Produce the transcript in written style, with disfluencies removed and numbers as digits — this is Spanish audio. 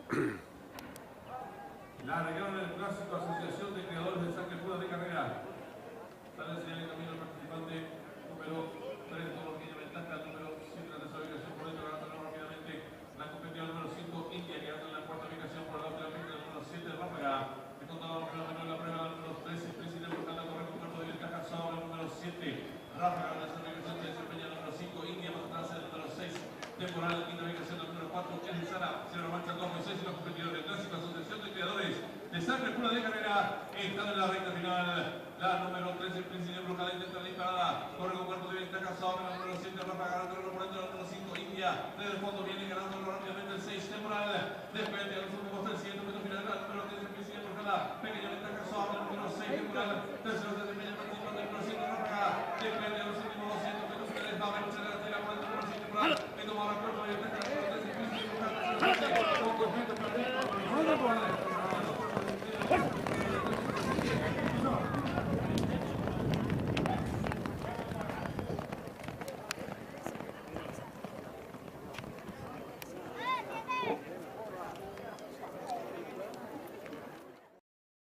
La regalaron el clásico Asociación de Creadores de Sangre Pura de Carrera. Sale el señal en camino el participante número 3, todo pequeña ventaja, número 7 de esa ubicación por dentro, ganando rápidamente la competidora número 5, India, quedando en la cuarta ubicación por el lado de la pista, el número 7, Ráfaga. He contado la prueba, el número 13, Príncipe, buscando correr con cuerpo de ventaja, sobre el número 7, Ráfaga, en esa ubicación se desempeña el número 5, India, más atrás el número 6, Temporal, en quinta ubicación el número 4, Kelly Sara, 0 marcha 2 y 6 y los competidores. Clásico Asociación de Creadores de Sangre Pura de Carrera están en la recta final. La número 13, Príncipe Brujada, intenta la disparada, corre con cuerpo de ventaja sobre el número 7, Ráfaga, ganando por dentro el número 5, India, desde el fondo viene ganando rápidamente el 6, Temporal, despende a los últimos 300 metros final, el número 13, Príncipe Brujada, pequeña ventaja sobre el número 6, Temporal, tercero se desempeña el participante, el número 7, Ráfaga, despende a los últimos 200 metros finales, va a luchar la tela por el número 7, Temporal, que toma la cuerpo de ventaja, el número 13, Príncipe Brujada, con completo partido,